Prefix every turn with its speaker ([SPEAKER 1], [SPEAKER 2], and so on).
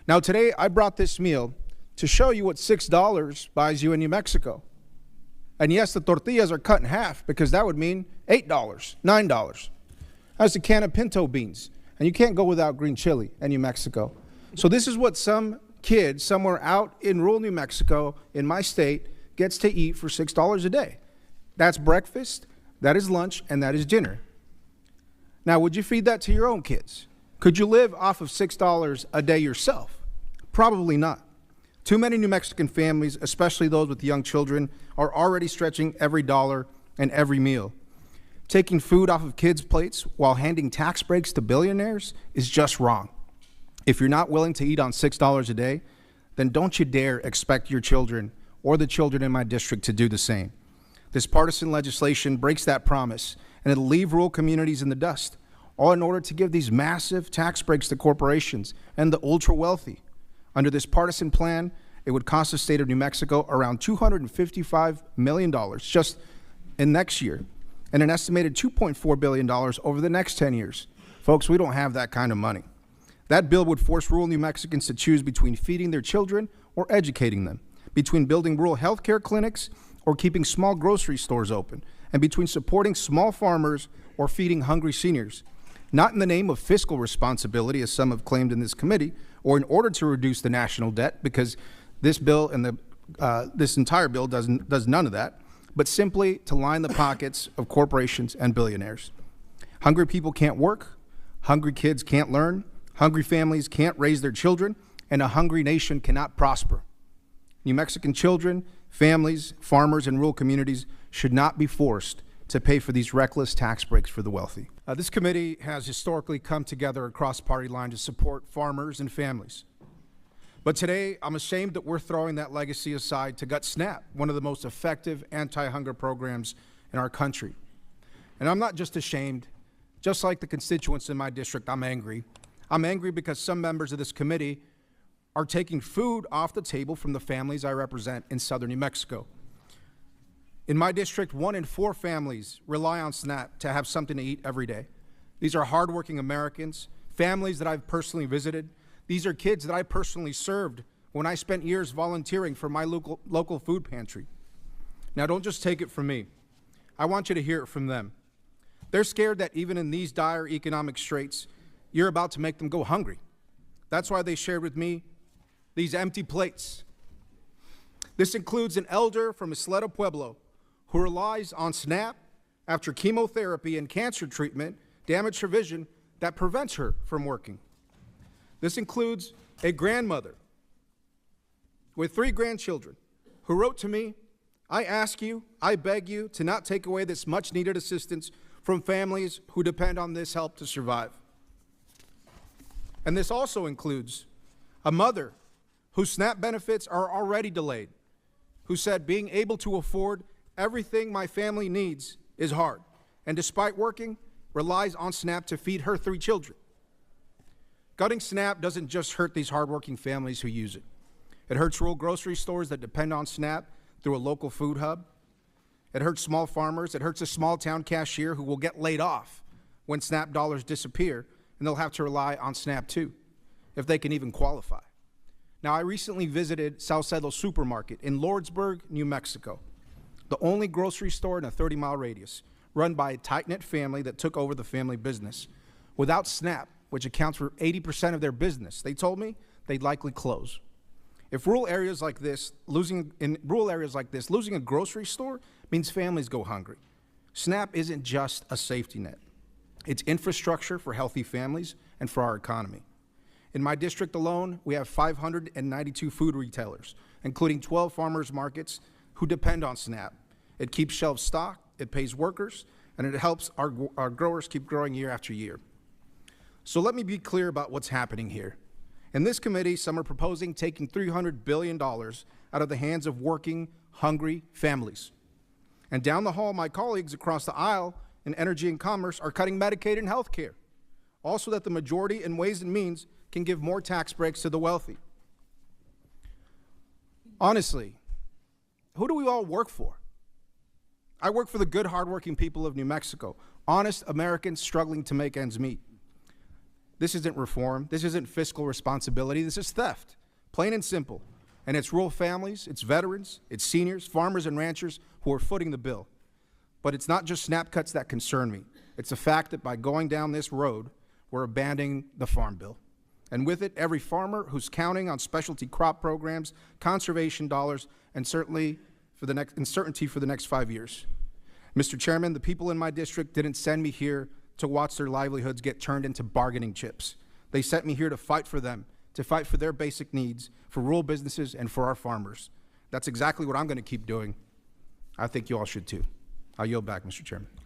[SPEAKER 1] Now today I brought this meal to show you what $6 buys you in New Mexico. And yes, the tortillas are cut in half because that would mean $8, $9. That's a can of pinto beans. And you can't go without green chili in New Mexico. So this is what some kid somewhere out in rural New Mexico in my state gets to eat for $6 a day. That's breakfast, that is lunch, and that is dinner. Now, would you feed that to your own kids? Could you live off of $6 a day yourself? Probably not. Too many New Mexican families, especially those with young children, are already stretching every dollar and every meal. Taking food off of kids' plates while handing tax breaks to billionaires is just wrong. If you're not willing to eat on $6 a day, then don't you dare expect your children or the children in my district to do the same. This partisan legislation breaks that promise, and it'll leave rural communities in the dust, all in order to give these massive tax breaks to corporations and the ultra-wealthy. Under this partisan plan, it would cost the state of New Mexico around $255 million just in next year, and an estimated $2.4 billion over the next 10 years. Folks, we don't have that kind of money. That bill would force rural New Mexicans to choose between feeding their children or educating them, between building rural health care clinics or keeping small grocery stores open, and between supporting small farmers or feeding hungry seniors. Not in the name of fiscal responsibility, as some have claimed in this committee, or in order to reduce the national debt, because this bill and this entire bill does none of that, but simply to line the pockets of corporations and billionaires. Hungry people can't work, hungry kids can't learn, hungry families can't raise their children, and a hungry nation cannot prosper. New Mexican children, families, farmers, and rural communities should not be forced to pay for these reckless tax breaks for the wealthy. This committee has historically come together across party lines to support farmers and families. But today, I'm ashamed that we're throwing that legacy aside to gut SNAP, one of the most effective anti-hunger programs in our country. And I'm not just ashamed. Just like the constituents in my district, I'm angry. I'm angry because some members of this committee are taking food off the table from the families I represent in southern New Mexico. In my district, 1 in 4 families rely on SNAP to have something to eat every day. These are hardworking Americans, families that I've personally visited. These are kids that I personally served when I spent years volunteering for my local food pantry. Now, don't just take it from me. I want you to hear it from them. They're scared that even in these dire economic straits, you're about to make them go hungry. That's why they shared with me these empty plates. This includes an elder from Isleta Pueblo who relies on SNAP after chemotherapy and cancer treatment damage her vision that prevents her from working. This includes a grandmother with 3 grandchildren who wrote to me, "I ask you, I beg you to not take away this much needed assistance from families who depend on this help to survive." And this also includes a mother whose SNAP benefits are already delayed, who said, "Being able to afford everything my family needs is hard, and despite working, relies on SNAP to feed her 3 children." Gutting SNAP doesn't just hurt these hardworking families who use it. It hurts rural grocery stores that depend on SNAP through a local food hub. It hurts small farmers. It hurts a small town cashier who will get laid off when SNAP dollars disappear, and they'll have to rely on SNAP too, if they can even qualify. Now, I recently visited Saucedo Supermarket in Lordsburg, New Mexico, the only grocery store in a 30-mile radius, run by a tight-knit family that took over the family business. Without SNAP, which accounts for 80% of their business, they told me they'd likely close. In rural areas like this, losing a grocery store means families go hungry. SNAP isn't just a safety net. It's infrastructure for healthy families and for our economy. In my district alone, we have 592 food retailers, including 12 farmers markets who depend on SNAP. It keeps shelves stocked, it pays workers, and it helps our growers keep growing year after year. So let me be clear about what's happening here. In this committee, some are proposing taking $300 billion out of the hands of working, hungry families. And down the hall, my colleagues across the aisle in Energy and Commerce are cutting Medicaid and health care, also that the majority in Ways and Means can give more tax breaks to the wealthy. Honestly, who do we all work for? I work for the good, hardworking people of New Mexico, honest Americans struggling to make ends meet. This isn't reform. This isn't fiscal responsibility. This is theft, plain and simple. And it's rural families, it's veterans, it's seniors, farmers and ranchers who are footing the bill. But it's not just snap cuts that concern me. It's the fact that by going down this road, we're abandoning the Farm Bill. And with it, every farmer who's counting on specialty crop programs, conservation dollars, and certainty for the next 5 years. Mr. Chairman, the people in my district didn't send me here to watch their livelihoods get turned into bargaining chips. They sent me here to fight for them, to fight for their basic needs, for rural businesses and for our farmers. That's exactly what I'm going to keep doing. I think you all should too. I'll yield back, Mr. Chairman.